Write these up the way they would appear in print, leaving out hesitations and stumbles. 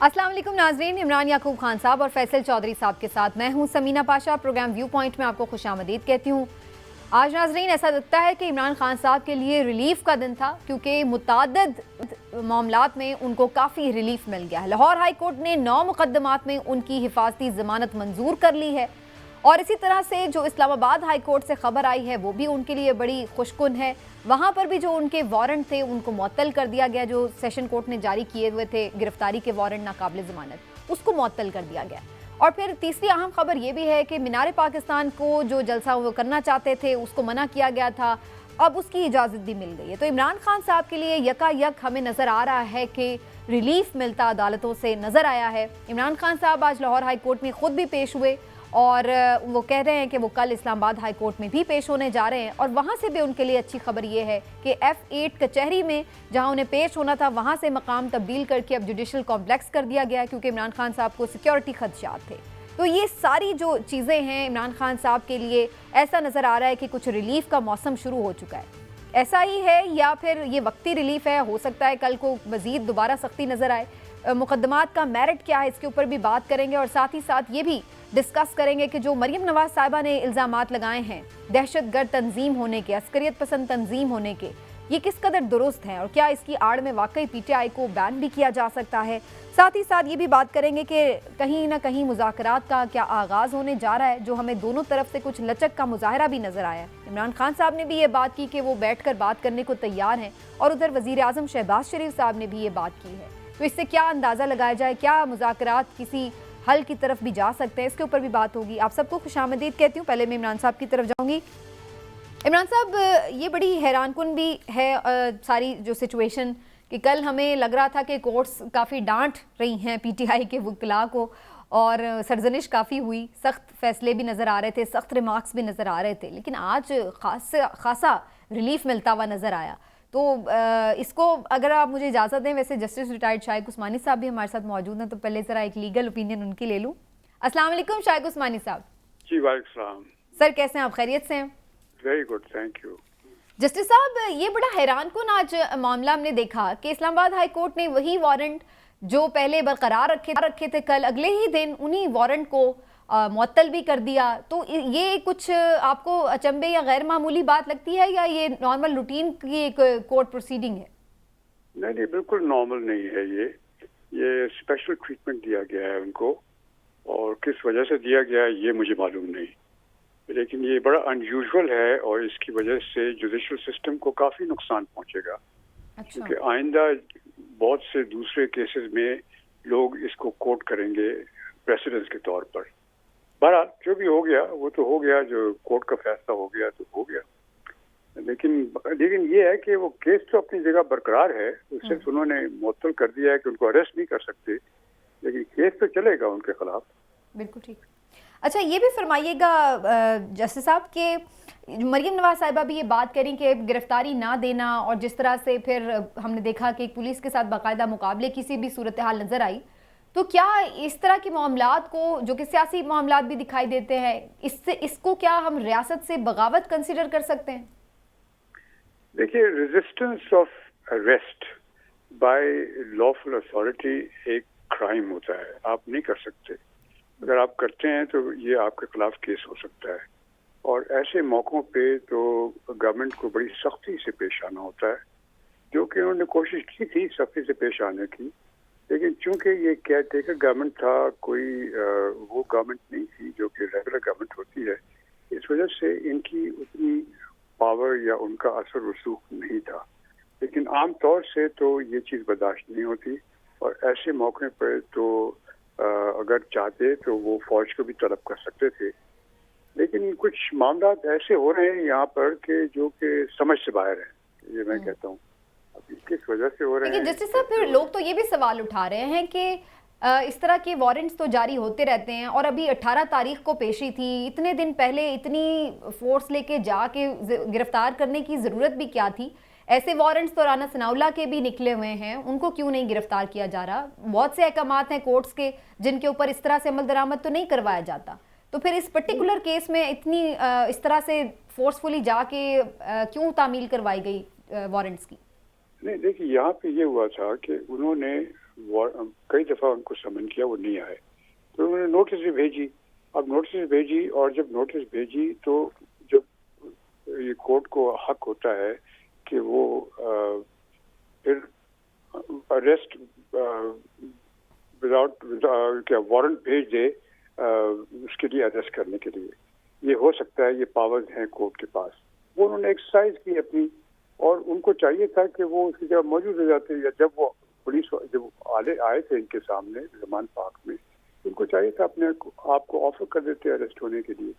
अस्सलाम वालेकुम नाजरीन, इमरान याकूब खान साहब और फैसल चौधरी साहब के साथ मैं हूं Samina Pasha. Programme view point में आपको खुशामदीद कहती हूं। आज नाजरीन ऐसा लगता है कि इमरान खान साहब के लिए रिलीफ का दिन था, क्योंकि मुताद्दद मामलात में उनको काफ़ी रिलीफ मिल गया है। लाहौर हाई कोर्ट ने 9 मुकदमात में उनकी हिफाजती ज़मानत मंजूर कर ली है और इसी तरह से जो इस्लामाबाद हाई कोर्ट से खबर आई है वो भी उनके लिए बड़ी खुशकुन है। वहाँ पर भी जो उनके वारंट थे उनको मुअत्तल कर दिया गया, जो सेशन कोर्ट ने जारी किए हुए थे गिरफ्तारी के वारंट नाकाबिल ज़मानत, उसको मुअत्तल कर दिया गया। और फिर तीसरी अहम खबर ये भी है कि मीनार पाकिस्तान को जो जलसा वो करना चाहते थे उसको मना किया गया था, अब उसकी इजाज़त भी मिल गई है। तो इमरान खान साहब के लिए यकायक हमें नज़र आ रहा है कि रिलीफ मिलता अदालतों से नज़र आया है। इमरान खान साहब आज लाहौर हाई कोर्ट में ख़ुद भी पेश हुए और वो कह रहे हैं कि वो कल इस्लामाबाद हाई कोर्ट में भी पेश होने जा रहे हैं और वहाँ से भी उनके लिए अच्छी खबर ये है कि F8 कचहरी में जहाँ उन्हें पेश होना था वहाँ से मकाम तब्दील करके अब जुडिशल कॉम्प्लेक्स कर दिया गया, क्योंकि इमरान खान साहब को सिक्योरिटी खदशात थे। तो ये सारी जो चीज़ें हैं इमरान खान साहब के लिए ऐसा नज़र आ रहा है कि कुछ रिलीफ का मौसम शुरू हो चुका है। ऐसा ही है या फिर ये वक्ती रिलीफ है, हो सकता है कल को मज़ीद दोबारा सख्ती नज़र आए। मुकदमात का मेरिट क्या है इसके ऊपर भी बात करेंगे और साथ ही साथ ये भी डिस्कस करेंगे कि जो मरियम नवाज साहिबा ने इल्ज़ामात लगाए हैं दहशतगर्द तंजीम होने के, अस्करियत पसंद तंजीम होने के, ये किस कदर दुरुस्त हैं और क्या इसकी आड़ में वाकई PTI को बैन भी किया जा सकता है। साथ ही साथ ये भी बात करेंगे कि कहीं ना कहीं मुज़ाकरात का क्या आगाज़ होने जा रहा है, जो हमें दोनों तरफ से कुछ लचक का मुजाहरा भी नज़र आया है। इमरान खान साहब ने भी ये बात की कि वो बैठ कर बात करने को तैयार हैं और उधर वज़ीर आज़म शहबाज शरीफ साहब ने भी ये बात की है। तो इससे क्या अंदाज़ा लगाया जाए, क्या मुज़ाकरात किसी हल की तरफ भी जा सकते हैं, इसके ऊपर भी बात होगी। आप सबको खुशामदीद कहती हूँ। पहले मैं इमरान साहब की तरफ जाऊँगी। इमरान साहब, ये बड़ी हैरानकुन भी है सारी जो सिचुएशन कि कल हमें लग रहा था कि कोर्ट्स काफ़ी डांट रही हैं PTI के वकला को और सरजनिश काफ़ी हुई, सख्त फैसले भी नज़र आ रहे थे, सख्त रिमार्क्स भी नज़र आ रहे थे, लेकिन आज खासा रिलीफ मिलता हुआ नज़र आया। तो इसको अगर आप मुझे इजाज़त दें, वैसे जस्टिस रिटायर्ड शाइक उस्मानी साहब भी हमारे साथ मौजूद हैं, तो पहले ज़रा एक लीगल ओपिनियन उनकी ले लूँ। अस्सलाम वालेकुम शाइक उस्मानी साहब। जी वालेकुम सलाम। सर कैसे हैं आप, खैरियत से हैं? Very good, thank you. Justice साहब, ये बड़ा हैरानकुन आज मामला हमने देखा कि इस्लामाबाद हाई कोर्ट ने वही वारंट जो पहले बरकरार रखे थे, कल अगले ही दिन उन्हीं वारंट को मुअत्तल भी कर दिया। तो ये कुछ आपको अचंभे या गैर मामूली बात लगती है या ये नॉर्मल रूटीन की एक कोर्ट प्रोसीडिंग है? नहीं, बिल्कुल नॉर्मल नहीं है। ये स्पेशल ट्रीटमेंट दिया गया है उनको, और किस वजह से दिया गया है ये मुझे मालूम नहीं, लेकिन ये बड़ा अनयूजुअल है और इसकी वजह से जुडिशल सिस्टम को काफ़ी नुकसान पहुंचेगा। अच्छा। क्योंकि आइंदा बहुत से दूसरे केसेस में लोग इसको कोट करेंगे प्रेसिडेंस के तौर पर। बहरहाल जो भी हो गया वो तो हो गया, जो कोर्ट का फैसला हो गया तो हो गया। लेकिन ये है कि वो केस तो अपनी जगह बरकरार है, सिर्फ उन्होंने मुअत्तल कर दिया है कि उनको अरेस्ट नहीं कर सकते, लेकिन केस तो चलेगा उनके खिलाफ। बिल्कुल ठीक। अच्छा, ये भी फरमाइएगा जस्टिस साहब के मरियम नवाज साहिबा भी ये बात करें कि गिरफ्तारी ना देना और जिस तरह से फिर हमने देखा कि पुलिस के साथ बाकायदा मुकाबले की सी भी सूरत हाल नज़र आई, तो क्या इस तरह के मामलात को, जो कि सियासी मामलात भी दिखाई देते हैं, इसको क्या हम रियासत से बगावत कंसिडर कर सकते हैं? देखिए, resistance of arrest by lawful authority एक क्राइम होता है, आप नहीं कर सकते। अगर आप करते हैं तो ये आपके खिलाफ केस हो सकता है, और ऐसे मौक़ों पे तो गवर्नमेंट को बड़ी सख्ती से पेश आना होता है, जो कि उन्होंने कोशिश की थी सख्ती से पेश आने की, लेकिन चूंकि ये केयर टेकर गवर्नमेंट था, कोई वो गवर्नमेंट नहीं थी जो कि रेगुलर गवर्नमेंट होती है, इस वजह से इनकी उतनी पावर या उनका असर रसूख नहीं था। लेकिन आम तौर से तो ये चीज़ बर्दाश्त नहीं होती, और ऐसे मौके पर तो अगर चाहते तो वो फौज को भी तलब कर सकते थे। लेकिन कुछ मामला ऐसे हो रहे हैं यहाँ पर कि जो कि समझ से बाहर है, ये मैं कहता हूँ। अब किस वजह से हो रहे हैं, जस्टिस साहब, फिर लोग तो ये भी सवाल उठा रहे हैं कि इस तरह के वारंट्स तो जारी होते रहते हैं और अभी 18 तारीख को पेशी थी, इतने दिन पहले इतनी फोर्स लेके जाके गिरफ्तार करने की ज़रूरत भी क्या थी? ऐसे वारंट्स तो राना सनाउल्लाह के भी निकले हुए हैं, उनको क्यों नहीं गिरफ्तार किया जा रहा? बहुत से अहकामात हैं कोर्ट्स के जिनके ऊपर इस तरह से अमल दरामद तो नहीं करवाया जाता, तो फिर इस पर्टिकुलर केस में इतनी इस तरह से फोर्सफुली जाके क्यों तामील करवाई गई वारंट्स की? नहीं, देखिए यहाँ पे ये हुआ था कि उन्होंने कई दफ़ा उनको समन किया, वो नहीं आए। तो उन्होंने नोटिस भी भेजी। अब नोटिस भेजी और जब नोटिस भेजी तो जब ये कोर्ट को हक होता है कि वो फिर अरेस्ट विदाउट क्या वारंट भेज दे उसके लिए, अरेस्ट करने के लिए। ये हो सकता है, ये पावर्स हैं कोर्ट के पास। वो उन्होंने एक्सरसाइज की अपनी, और उनको चाहिए था कि वो उसकी जगह मौजूद हो जाते। या जब वो पुलिस जब आए थे इनके सामने रिमांड पार्क में, उनको चाहिए था अपने आप को ऑफर कर देते अरेस्ट होने के लिए।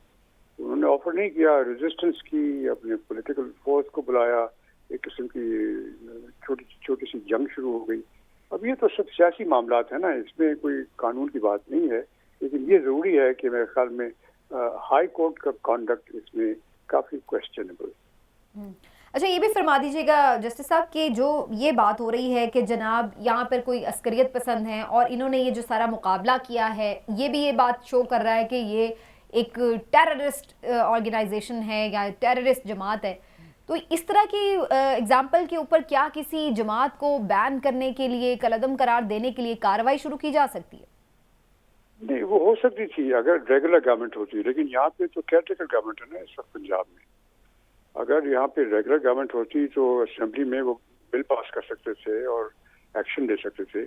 उन्होंने ऑफर नहीं किया, रेजिस्टेंस की, अपने पॉलिटिकल फोर्स को बुलाया, एक किस्म की छोटी सी जंग शुरू हो गई। अब ये तो सब सियासी मामलात है ना, इसमें कोई कानून की बात नहीं है। लेकिन ये जरूरी है कि मेरे ख्याल में हाई कोर्ट का कॉन्डक्ट इसमें काफी क्वेश्चनेबल। अच्छा, ये भी फरमा दीजिएगा जस्टिस साहब कि जो ये बात हो रही है कि जनाब यहाँ पर कोई अस्करियत पसंद है और इन्होंने ये जो सारा मुकाबला किया है, ये बात शो कर रहा है कि ये एक टेररिस्ट ऑर्गेनाइजेशन है या टेररिस्ट जमात है। तो इस तरह की एग्जाम्पल के ऊपर क्या किसी जमात को बैन करने के लिए, कलअदम करार देने के लिए कार्रवाई शुरू की जा सकती है? नहीं, वो हो सकती थी अगर रेगुलर गवर्नमेंट होती, लेकिन यहाँ पे तो केयरटेकर गवर्नमेंट है ना इस वक्त पंजाब में। अगर यहाँ पे रेगुलर गवर्नमेंट होती तो असेंबली में वो बिल पास कर सकते थे और एक्शन ले सकते थे।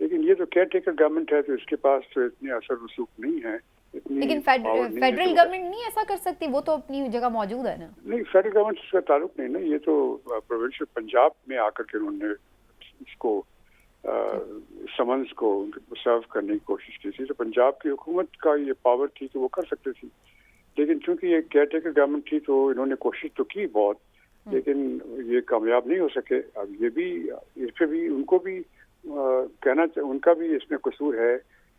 लेकिन ये तो केयरटेकर गवर्नमेंट है, तो इसके पास तो इतने असर रसूख नहीं है। लेकिन फेडरल गवर्नमेंट नहीं ऐसा कर सकती, वो तो अपनी जगह मौजूद है ना। नहीं, फेडरल गवर्नमेंट से इसका ताल्लुक नहीं ना, ये तो प्रोविंशियल पंजाब में आकर के उन्होंने इसको समन्स को सर्व करने की कोशिश की थी। तो पंजाब की हुकूमत का ये पावर थी कि वो कर सकती थी। लेकिन चूंकि ये केयरटेकर गवर्नमेंट थी तो इन्होंने कोशिश तो की बहुत, लेकिन ये कामयाब नहीं हो सके। अब ये भी, इस पे भी उनको भी कहना, उनका भी इसमें कसूर है,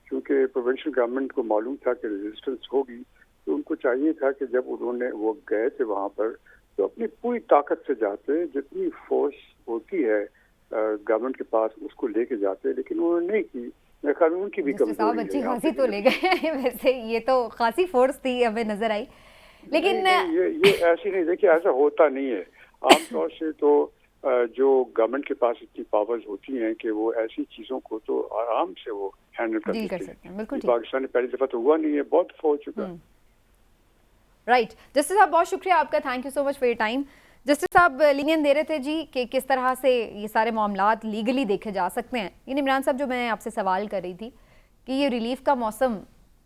क्योंकि प्रोविंशियल गवर्नमेंट को मालूम था कि रेजिस्टेंस होगी। तो उनको चाहिए था कि जब उन्होंने वो गए थे वहां पर तो अपनी पूरी ताकत से जाते, जितनी फोर्स होती है गवर्नमेंट के पास उसको लेके जाते। लेकिन उन्होंने नहीं की। मेरे ख्याल में उनकी भी कमजोरी है। अच्छी खासी तो ले गए वैसे, ये तो खासी फोर्स थी हमें नजर आई। लेकिन ये ऐसी नहीं, देखिए ऐसा होता नहीं है आमतौर से। तो जो गवर्नमेंट के पास इतनी पावर्स होती हैं कि वो ऐसी चीजों को तो आराम से वो हैंडल कर सकते हैं। बिल्कुल, पाकिस्तान में पहली दफा तो हुआ नहीं है, बहुत दफा हो चुका है। राइट जस्टिस साहब, बहुत शुक्रिया आपका, thank you so much for your time. Justice साहब लीनियन दे रहे थे जी कि किस तरह से ये सारे मामलात लीगली देखे जा सकते हैं। इन इमरान साहब, जो मैं आपसे सवाल कर रही थी कि ये रिलीफ का मौसम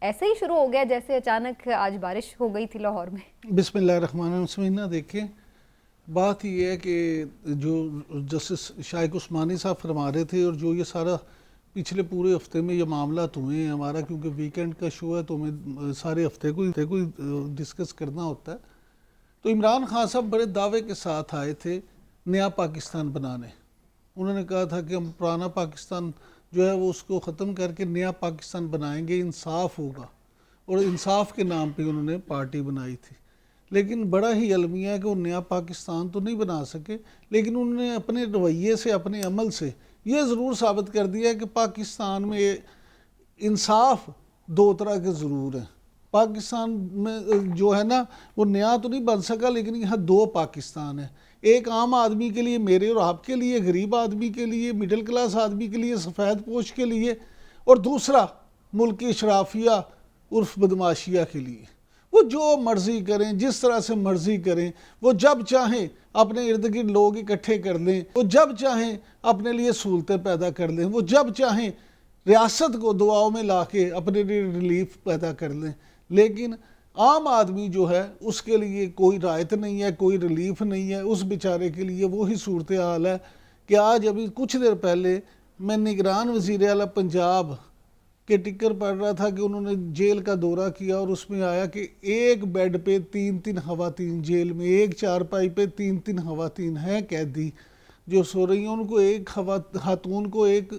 ऐसे ही शुरू हो गया जैसे अचानक आज बारिश हो गई थी लाहौर में। बिस्मिल्लाहिर्रहमानिर्रहीम। देखिए, बात ये है कि जो जस्टिस शाइक उस्मानी साहब फरमा रहे थे, और जो ये सारा पिछले पूरे हफ्ते में ये मामला हुए हैं हमारा, क्योंकि वीकेंड का शो है तो हमें सारे हफ्ते को डिस्कस करना होता है। तो इमरान खान साहब बड़े दावे के साथ आए थे नया पाकिस्तान बनाने। उन्होंने कहा था कि हम पुराना पाकिस्तान जो है वो उसको ख़त्म करके नया पाकिस्तान बनाएंगे, इंसाफ होगा। और इंसाफ के नाम पे उन्होंने पार्टी बनाई थी। लेकिन बड़ा ही अलमिया है कि वो नया पाकिस्तान तो नहीं बना सके, लेकिन उन्होंने अपने रवैये से, अपने अमल से ये ज़रूर साबित कर दिया है कि पाकिस्तान में इंसाफ दो तरह के ज़रूर हैं। पाकिस्तान में जो है ना वो नया तो नहीं बन सका, लेकिन यहाँ दो पाकिस्तान है। एक आम आदमी के लिए, मेरे और आपके लिए, गरीब आदमी के लिए, मिडिल क्लास आदमी के लिए, सफ़ेद पोश के लिए, और दूसरा मुल्क की शराफिया उर्फ बदमाशिया के लिए। वो जो मर्ज़ी करें, जिस तरह से मर्ज़ी करें, वो जब चाहें अपने इर्द गिर्द लोग इकट्ठे कर लें, वो जब चाहें अपने लिए सहूलतें पैदा कर लें, वो जब चाहें रियासत को दुआओं में ला के अपने लिए रिलीफ पैदा कर लें। लेकिन आम आदमी जो है उसके लिए कोई रायत नहीं है, कोई रिलीफ नहीं है। उस बेचारे के लिए वही सूरत हाल है कि आज अभी कुछ देर पहले मैं निगरान वज़ीर आला पंजाब के टिकर पढ़ रहा था कि उन्होंने जेल का दौरा किया और उसमें आया कि एक बेड पे 3-3 खवातीन, जेल में एक चारपाई पे 3-3 खवातीन हैं कैदी जो सो रही हैं। उनको एक खातून को एक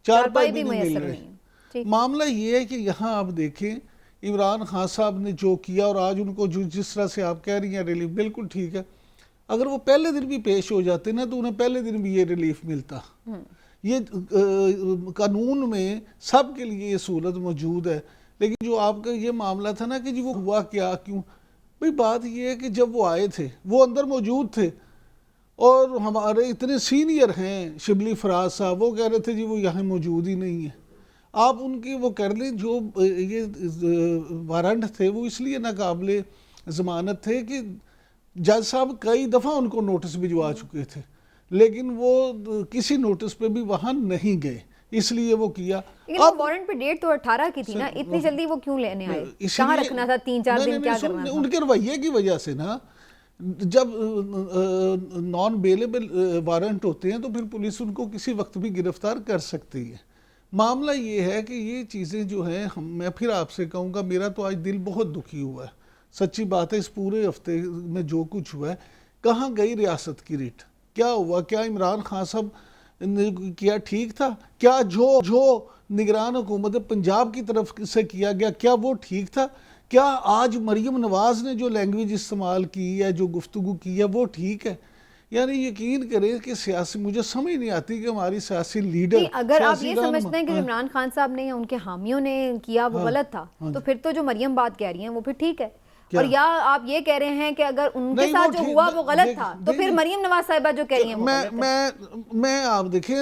चारपाई भी नहीं मिल रही। मामला ये है कि यहाँ आप देखें इमरान खान साहब ने जो किया, और आज उनको जो जिस तरह से आप कह रही हैं रिलीफ, बिल्कुल ठीक है। अगर वो पहले दिन भी पेश हो जाते ना तो उन्हें पहले दिन भी ये रिलीफ मिलता। ये कानून में सब के लिए ये सहूलत मौजूद है। लेकिन जो आपका ये मामला था ना कि जी वो हुआ क्या, क्यों, भाई बात ये है कि जब वो आए थे वो अंदर मौजूद थे, और हमारे इतने सीनियर हैं शिबली फराज साहब, वो कह रहे थे जी वो यहाँ मौजूद ही नहीं है। आप उनकी वो कर लें, जो ये वारंट थे वो इसलिए नाकाबिले ज़मानत थे कि जज साहब कई दफ़ा उनको नोटिस भिजवा चुके थे, लेकिन वो किसी नोटिस पे भी वहाँ नहीं गए, इसलिए वो किया। अब वारंट पे डेट तो 18 की थी ना, इतनी जल्दी वो क्यों लेने आए? कहाँ रखना था 3-4 दिन, क्या करना था? उनके रवैये की वजह से ना, जब नॉन बेलेबल वारंट होते हैं तो फिर पुलिस उनको किसी वक्त भी गिरफ्तार कर सकती है। मामला ये है कि ये चीज़ें जो हैं, मैं फिर आपसे कहूँगा, मेरा तो आज दिल बहुत दुखी हुआ है, सच्ची बात है। इस पूरे हफ्ते में जो कुछ हुआ है, कहाँ गई रियासत की रिट, क्या हुआ? क्या इमरान खान साहब ने किया ठीक था? क्या जो निगरान हुकूमत पंजाब की तरफ से किया गया, क्या वो ठीक था? क्या आज मरीम नवाज ने जो लैंग्वेज इस्तेमाल की है, जो गुफ्तगू की है, वो ठीक है? यानी यकीन करें कि सियासी, मुझे समझ नहीं आती कि हमारी सियासी लीडर, अगर आप ये समझते हैं कि इमरान खान साहब ने या उनके हामियों ने किया वो गलत था, तो फिर तो जो मरियम बात कह रही हैं वो फिर ठीक है। और या आप ये कह रहे हैं कि अगर उनके साथ जो हुआ वो गलत था, तो फिर मरियम नवाज साहिबा जो कह रही हैं वो गलत है। मैं आप देखें,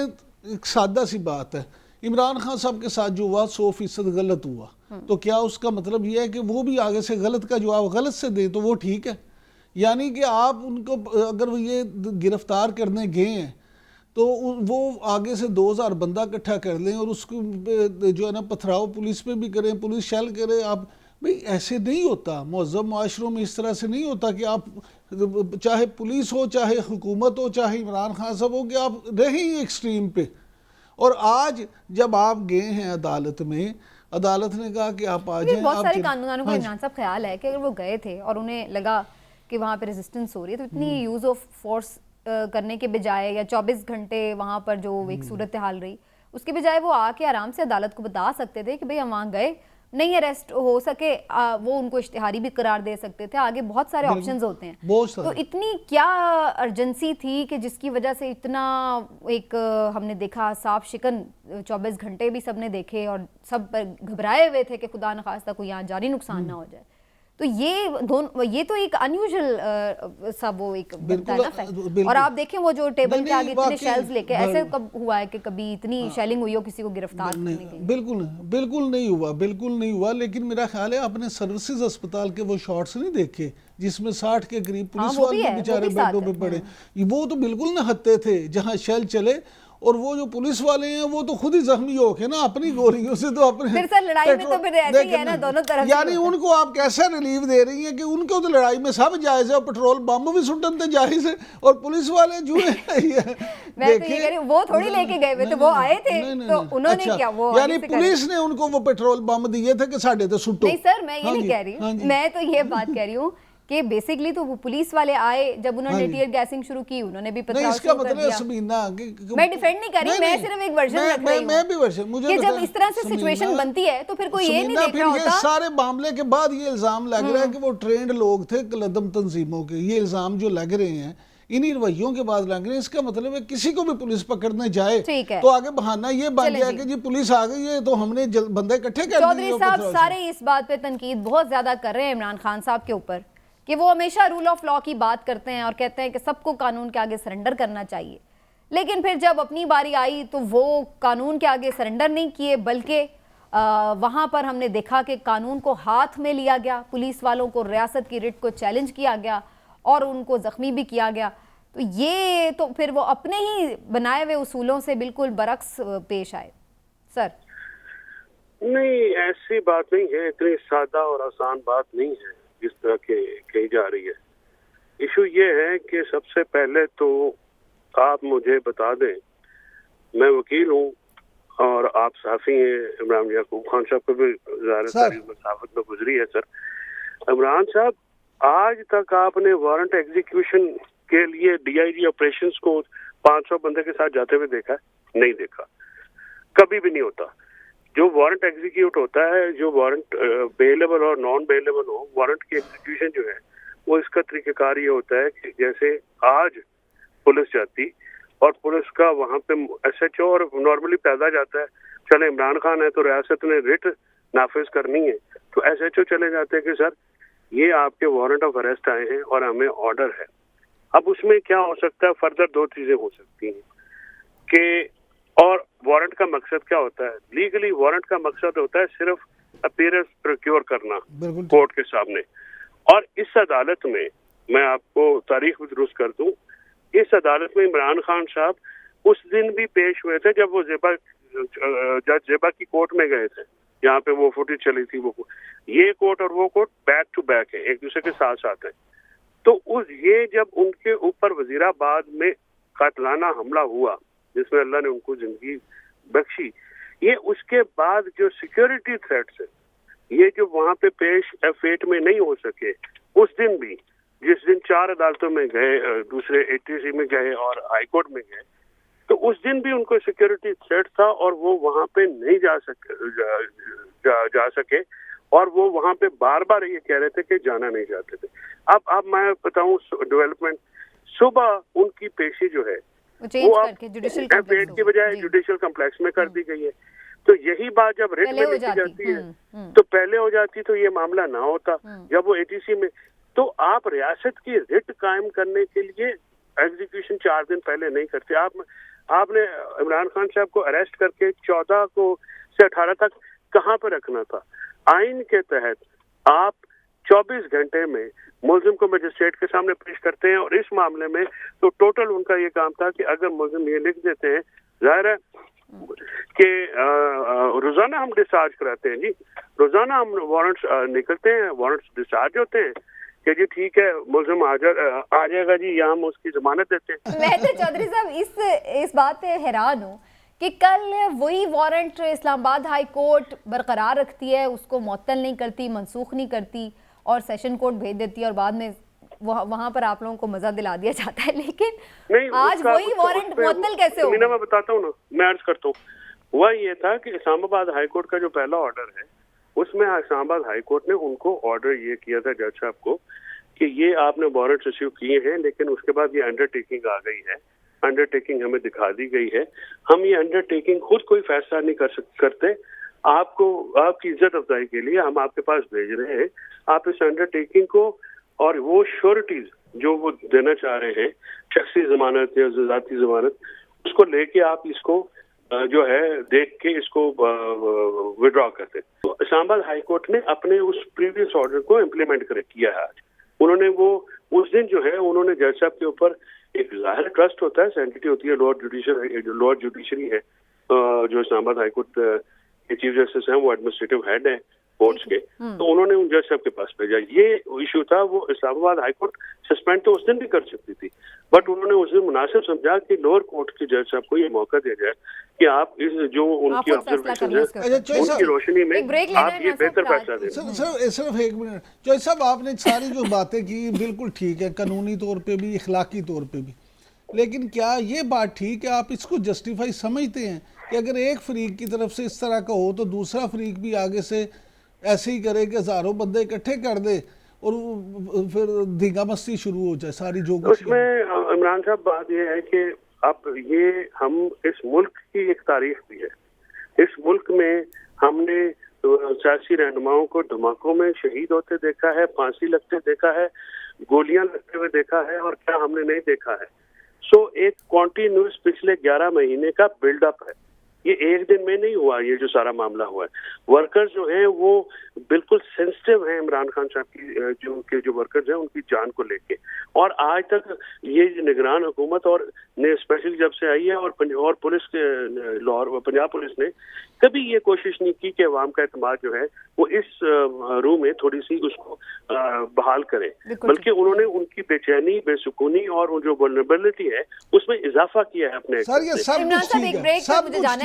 एक सादा सी बात है, इमरान खान साहब के साथ जो हुआ 100% गलत हुआ, तो क्या उसका मतलब यह है कि वो भी आगे से गलत का जवाब गलत से दे तो वो ठीक है? यानी कि आप उनको अगर वो ये गिरफ्तार करने गए हैं तो वो आगे से 2000 बंदा इकट्ठा कर लें और उसको जो है ना पथराव पुलिस पे भी करें, पुलिस शेल करे। आप भाई ऐसे नहीं होता, मुअज़्ज़म मुआशरों में इस तरह से नहीं होता कि आप चाहे पुलिस हो, चाहे हुकूमत हो, चाहे इमरान खान साहब हो, कि आप रहे ही एक्सट्रीम पे। और आज जब आप गए हैं अदालत में, अदालत ने कहा कि आप आ जाएं। बहुत सारे कानूनदानों को इमरान साहब ख्याल है कि अगर वो गए थे और उन्हें लगा कि वहाँ पे रेजिस्टेंस हो रही है, तो इतनी यूज़ ऑफ फोर्स करने के बजाय, या 24 घंटे वहाँ पर जो एक सूरत हाल रही, उसके बजाय वो आके आराम से अदालत को बता सकते थे कि भाई हम वहाँ गए, नहीं अरेस्ट हो सके, वो उनको इश्तिहारी भी करार दे सकते थे। आगे बहुत सारे ऑप्शंस होते हैं। तो इतनी क्या अर्जेंसी थी कि जिसकी वजह से इतना एक हमने देखा साफ शिकन 24 घंटे भी सबने देखे और सब घबराए हुए थे कि खुदा न खास्ता कोई यहाँ जानी नुकसान ना हो जाए। तो ये तो एक अनयूजुअल सा वो एक बनता है ना फैक्ट। और आप देखें वो जो टेबल के आगे इतने शेल्स लेके, ऐसे कब हुआ है कि कभी इतनी शेलिंग हुई हो किसी को गिरफ्तार करने के लिए? बिल्कुल नहीं हुआ। लेकिन मेरा ख्याल है आपने सर्विसेज अस्पताल के वो शॉट्स नहीं देखे जिसमें 60 के करीब पुलिस वाले बेचारे बेडों पे पड़े, वो तो बिल्कुल नहत्ते थे जहाँ शेल चले। और वो जो पुलिस वाले हैं वो तो खुद ही जख्मी होके ना अपनी गोलियों से तो अपने फिर सर लड़ाई में तो फिर ऐसे ही है ना दोनों तरफ। यानी उनको आप कैसे रिलीफ दे रही हैं कि उनको तो लड़ाई में सब जायज है, और पेट्रोल बम भी सुटन थे जायज है, और पुलिस वाले जो है मैं तो ये कह रही हूं, वो थोड़ी लेके गए थे, वो आए थे तो उन्होंने क्या, वो यानी पुलिस ने उनको वो पेट्रोल बम दिए थे कि साढ़े तो सुटो। नहीं सर, मैं ये नहीं कह रही हूँ, मैं तो ये बात कह रही हूँ कि बेसिकली तो वो पुलिस वाले आए जब उन्होंने टीयर गैसिंग शुरू की, उन्होंने भी पथराव शुरू कर दिया। मैं डिफेंड नहीं कर रही, मैं सिर्फ एक वर्जन रख रही हूं। मैं भी वर्जन, मुझे जब इस तरह से सिचुएशन बनती है तो फिर कोई ये नहीं देख रहा होता। सारे मामले के बाद ये इल्जाम लग रहा है कि वो ट्रेंड लोग थे कलदम तंजीमों के, ये इल्जाम जो लग रहे हैं इन्हीं रवैयों के बाद लग रहे हैं। इसका मतलब है किसी को भी पुलिस पकड़ने जाए तो आगे बहाना ये बन गया कि जी पुलिस आ गई है तो हमने बंदे इकट्ठे कर दिए। चौधरी साहब सारे इस बात पे तनकीद बहुत ज्यादा कर रहे हैं इमरान खान साहब के ऊपर कि वो हमेशा रूल ऑफ लॉ की बात करते हैं और कहते हैं कि सबको कानून के आगे सरेंडर करना चाहिए, लेकिन फिर जब अपनी बारी आई तो वो कानून के आगे सरेंडर नहीं किए, बल्कि वहाँ पर हमने देखा कि कानून को हाथ में लिया गया, पुलिस वालों को रियासत की रिट को चैलेंज किया गया और उनको ज़ख्मी भी किया गया। तो ये तो फिर वो अपने ही बनाए हुए उसूलों से बिल्कुल बरक्स पेश आए। सर नहीं, ऐसी बात नहीं है, इतनी सादा और आसान बात नहीं है जिस तरह के कही जा रही है। इशू ये है कि सबसे पहले तो आप मुझे बता दें, मैं वकील हूँ और आप साफ़ी हैं, इमरान याकूब खान साहब को भी मुसाफत में गुजरी है। सर इमरान साहब, आज तक आपने वारंट एग्जीक्यूशन के लिए DIG ऑपरेशंस को 500 बंदे के साथ जाते हुए देखा? नहीं देखा, कभी भी नहीं होता। जो वारंट एग्जीक्यूट होता है, जो वारंट बेलेबल और नॉन बेलेबल हो, वारंट की एग्जीक्यूशन जो है वो इसका तरीक़ाकार ये होता है कि जैसे आज पुलिस जाती और पुलिस का वहाँ पे SHO और नॉर्मली पैदा जाता है, चले इमरान खान है तो रियासत ने रिट नाफिज करनी है तो SHO चले जाते हैं कि सर ये आपके वारंट ऑफ अरेस्ट आए हैं और हमें ऑर्डर है, अब उसमें क्या हो सकता है, फर्दर दो चीजें हो सकती हैं कि, और वारंट का मकसद क्या होता है, लीगली वारंट का मकसद होता है सिर्फ अपीयरेंस प्रोक्योर करना कोर्ट के सामने। और इस अदालत में मैं आपको तारीख भी दुरुस्त कर दूं, इस अदालत में इमरान खान साहब उस दिन भी पेश हुए थे जब वो जज जेबा की कोर्ट में गए थे, यहाँ पे वो फुटेज चली थी। वो ये कोर्ट और वो कोर्ट बैक टू बैक है, एक दूसरे के साथ साथ है। तो ये जब उनके ऊपर वजीराबाद में कातलाना हमला हुआ जिसमें अल्लाह ने उनको जिंदगी बख्शी, ये उसके बाद जो सिक्योरिटी थ्रेट्स है, ये जो वहां पे पेश F8 में नहीं हो सके, उस दिन भी जिस दिन 4 अदालतों में गए, दूसरे ATC में गए और हाई कोर्ट में गए, तो उस दिन भी उनको सिक्योरिटी थ्रेट था और वो वहां पे नहीं जा सके और वो वहां पे बार बार ये कह रहे थे कि जाना नहीं चाहते थे। अब मैं बताऊं डेवलपमेंट, सुबह उनकी पेशी जो है वो अब F8 की बजाय जुडिशियल कम्प्लेक्स में कर दी गई है। तो यही बात जब रिट में लिखी जाती है तो पहले हो जाती तो ये मामला ना होता। जब वो ATC में, तो आप रियासत की रिट कायम करने के लिए एग्जीक्यूशन 4 दिन पहले नहीं करते। आपने इमरान खान साहब को अरेस्ट करके 14 को से 18 तक कहाँ पर रखना था? आइन के तहत आप 24 घंटे में मुल्जिम को मजिस्ट्रेट के सामने पेश करते हैं, और इस मामले में तो टोटल उनका ये काम था कि अगर मुल्जिम ये लिख देते हैं, जाहिर है कि रोजाना हम डिस्चार्ज कराते हैं जी, रोजाना हम वारंट्स निकलते हैं, वारंट्स डिस्चार्ज होते हैं कि जी ठीक है मुल्जिम आ जाएगा जी, यहाँ हम उसकी जमानत देते हैं। मैं तो चौधरी साहब इस बात पे हैरान हूँ कि कल वही वारंट इस्लामाबाद हाई कोर्ट बरकरार रखती है, उसको मुअत्तल नहीं करती, मनसूख नहीं करती और सेशन कोर्ट भेज देती है, और बाद में वहाँ पर आप लोगों को मजा दिला दिया जाता है। लेकिन आज वही वारंट मुअत्तल कैसे होगा? मैं बताता हूँ ना, मैं अर्ज करता हूँ। हुआ ये था कि इस्लामाबाद हाई कोर्ट का जो पहला ऑर्डर है, उसमें इस्लामाबाद हाई कोर्ट ने उनको ऑर्डर ये किया था जज साहब को कि ये आपने वारंट इश्यू किए हैं, लेकिन उसके बाद ये अंडरटेकिंग आ गई है, अंडरटेकिंग हमें दिखा दी गई है, हम ये अंडरटेकिंग खुद कोई फैसला नहीं करते, आपको आपकी इज्जत अफजाई के लिए हम आपके पास भेज रहे हैं, आप इस अंडरटेकिंग को और वो श्योरिटीज जो वो देना चाह रहे हैं, शख्सी जमानत या ज़ाती जमानत, उसको लेके आप इसको जो है देख के इसको विड्रॉ करते। तो इस्लामाबाद हाई कोर्ट ने अपने उस प्रीवियस ऑर्डर को इम्प्लीमेंट किया है आज। उन्होंने वो उस दिन जो है उन्होंने जज साहब के ऊपर एक जाहिर ट्रस्ट होता है, सेंटिटी होती है, लॉर्ड जुडिशरी है जो इस्लामाबाद हाई कोर्ट के चीफ जस्टिस हैं, वो एडमिनिस्ट्रेटिव हेड है कोर्ट्स के, तो उन्होंने उन जज साहब के पास भेजा। ये इशू था, वो इस्लामाबाद हाई कोर्ट सस्पेंड तो उस दिन भी कर सकती थी, बट उन्होंने उस दिन मुनासिब समझा कि लोअर कोर्ट के जज साहब को ये मौका दिया जाए कि आप इस जो उनकी ऑब्जर्वेशन है उनकी रोशनी में आप ये बेहतर फैसला दें। सिर्फ एक मिनट जज साहब, आपने सारी जो बातें की बिल्कुल ठीक है, कानूनी तौर पे भी, इखलाकी तौर पे भी, लेकिन क्या ये बात ठीक है, आप इसको जस्टिफाई समझते हैं कि अगर एक फरीक की तरफ से इस तरह का हो तो दूसरा फरीक भी आगे से ऐसे ही करे कि हजारों बंदे इकट्ठे कर दे और फिर धींगा मस्ती शुरू हो जाए सारी जो कुछ? उसमें इमरान साहब बात ये है कि अब ये हम इस मुल्क की एक तारीख भी है, इस मुल्क में हमने सियासी रहनुमाओं को धमाकों में शहीद होते देखा है, फांसी लगते देखा है, गोलियां लगते हुए देखा है, और क्या हमने नहीं देखा है। सो एक कॉन्टिन्यूस पिछले 11 महीने का बिल्डअप है, ये एक दिन में नहीं हुआ। ये जो सारा मामला हुआ है, वर्कर्स जो हैं वो बिल्कुल सेंसिटिव हैं इमरान खान साहब की, जो वर्कर्स हैं उनकी जान को लेके, और आज तक ये निगरान हुकूमत और ने स्पेशली जब से आई है और पुलिस के लाहौर पंजाब पुलिस ने कभी ये कोशिश नहीं की कि अवाम का एतमाद जो है वो इस रूह में थोड़ी सी उसको बहाल करे, बल्कि उन्होंने उनकी बेचैनी, बेसुकूनी और जो वल्नरेबिलिटी है उसमें इजाफा किया है अपने।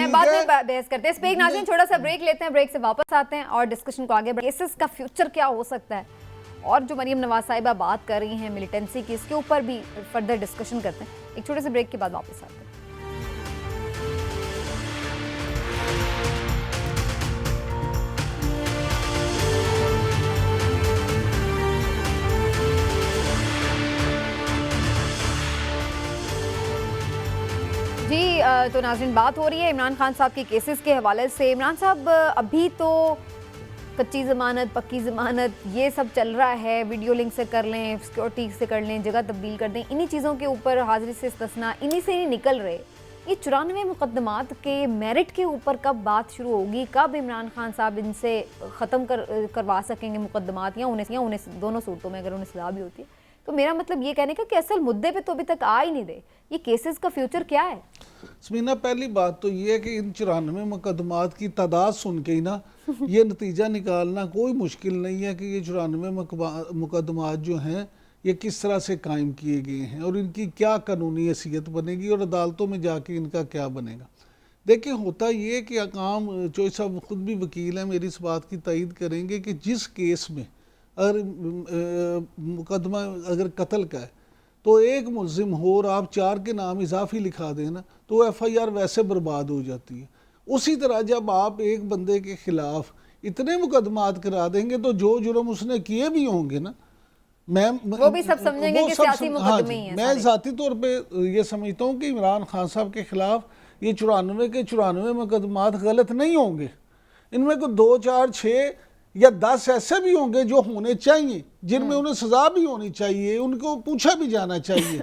बाद में बहस करते हैं इस पे। एक नाज़रीन छोटा सा ब्रेक लेते हैं, ब्रेक से वापस आते हैं और डिस्कशन को आगे केसेस का फ्यूचर क्या हो सकता है, और जो मरियम नवाज साहिबा बात कर रही हैं मिलिटेंसी की, इसके ऊपर भी फर्दर डिस्कशन करते हैं। एक छोटे से ब्रेक के बाद वापस आते हैं। जी तो नाज़रीन, बात हो रही है इमरान खान साहब के केसेस के हवाले से। इमरान साहब अभी तो कच्ची ज़मानत, पक्की ज़मानत, ये सब चल रहा है, वीडियो लिंक से कर लें, सिक्योरिटी से कर लें, जगह तब्दील कर दें, इन्हीं चीज़ों के ऊपर हाजिरी से इस्तिस्ना, इन्हीं से ही निकल रहे। ये 94 मुकदमात के मेरिट के ऊपर कब बात शुरू होगी, कब इमरान खान साहब इनसे ख़त्म करवा सकेंगे मुकदमात, या उन्हें दोनों सूरतों में अगर उन्हें सज़ा भी होती है? तो मेरा मतलब ये कहने का कि असल मुद्दे पे तो अभी तक आ ही नहीं दे, ये केसेस का फ्यूचर क्या है? समीना, पहली बात तो ये है कि इन 94 मुकदमात की तादाद सुन के ही ना ये नतीजा निकालना कोई मुश्किल नहीं है कि ये 94 मुकदमात जो हैं ये किस तरह से कायम किए गए हैं और इनकी क्या कानूनी हैसियत बनेगी और अदालतों में जाके इनका क्या बनेगा। देखिए, होता ये कि अकाम चोई साहब खुद भी वकील हैं, मेरी इस बात की तायद करेंगे कि जिस केस में अगर मुकदमा अगर कत्ल का है तो एक मुलजिम हो और आप 4 के नाम इजाफी लिखा देना तो FIR वैसे बर्बाद हो जाती है। उसी तरह जब आप एक बंदे के खिलाफ इतने मुकदमात करा देंगे तो जो जुर्म उसने किए भी होंगे ना, वो भी सब समझेंगे कि सियासी मुकदमे ही हैं। मैं ज़ाती तौर पे ये समझता हूँ कि इमरान खान साहब के खिलाफ ये 94 के 94 मुकदमात गलत नहीं होंगे, इनमें को 2, 4, 6 या 10 ऐसे भी होंगे जो होने चाहिए, जिनमें उन्हें सजा भी होनी चाहिए, उनको पूछा भी जाना चाहिए।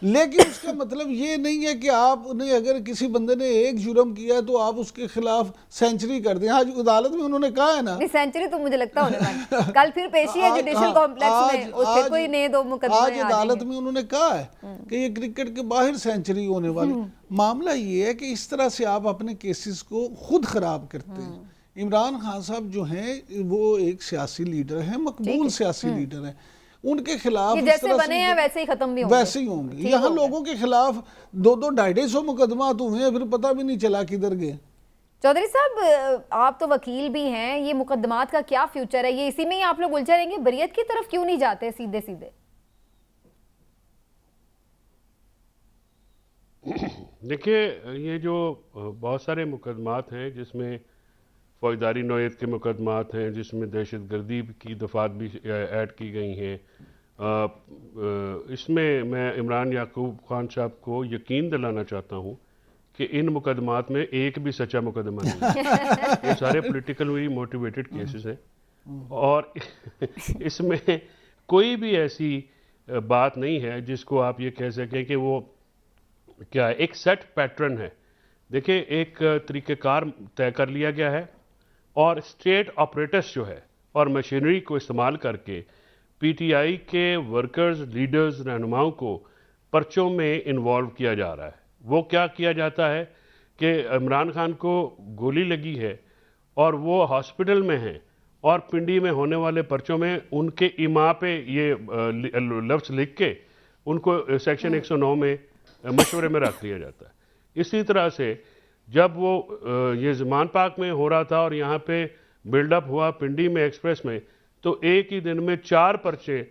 लेकिन उसका मतलब ये नहीं है कि आपने अगर किसी बंदे ने एक जुर्म किया तो आप उसके खिलाफ सेंचुरी कर दें। आज अदालत में उन्होंने कहा है ना, सेंचुरी तो मुझे लगता होने वाली, कल फिर पेशी है जुडिशियल कॉम्प्लेक्स में, और फिर कोई नए 2 मुकदमे आज अदालत में उन्होंने कहा है कि ये क्रिकेट के बाहर सेंचुरी होने वाली। मामला ये है कि इस तरह से आप अपने केसेस को खुद खराब करते हैं। इमरान खान साहब जो हैं वो एक सियासी लीडर हैं, मकबूल सियासी लीडर हैं, उनके खिलाफ जैसे बने हैं वैसे ही खत्म भी होंगे, वैसे ही होंगे। यहाँ लोगों के खिलाफ 2-2, 250 मुकदमात हुए हैं, फिर पता भी नहीं चला किधर गए। चौधरी साहब, आप तो वकील भी हैं, ये मुकदमात का क्या फ्यूचर है? ये इसी में ही आप लोग उलझे रहेंगे? बरियत की तरफ क्यों नहीं जाते सीधे सीधे? देखिए, ये जो बहुत सारे मुकदमात हैं जिसमें फौजदारी नौयत के मुकदमात हैं, जिसमें दहशतगर्दी की दफात भी ऐड की गई हैं, इसमें मैं इमरान याकूब खान साहब को यकीन दिलाना चाहता हूँ कि इन मुकदमात में एक भी सच्चा मुकदमा नहीं है। ये सारे पॉलिटिकली मोटिवेटेड केसेस हैं और इसमें कोई भी ऐसी बात नहीं है जिसको आप ये कह सकें कि वो क्या है, एक सेट पैटर्न है। देखिए, एक तरीक़ेकार तय कर लिया गया है और स्टेट ऑपरेटर्स जो है और मशीनरी को इस्तेमाल करके PTI के वर्कर्स, लीडर्स, रहनुमाओं को पर्चों में इन्वॉल्व किया जा रहा है। वो क्या किया जाता है कि इमरान खान को गोली लगी है और वो हॉस्पिटल में हैं और पिंडी में होने वाले पर्चों में उनके इमा पे ये लफ्ज़ लिख के उनको सेक्शन 109 में मशवरे में रख लिया जाता है। इसी तरह से जब वो ये ज़मान पार्क में हो रहा था और यहाँ पे बिल्डअप हुआ पिंडी में एक्सप्रेस में, तो एक ही दिन में 4 पर्चे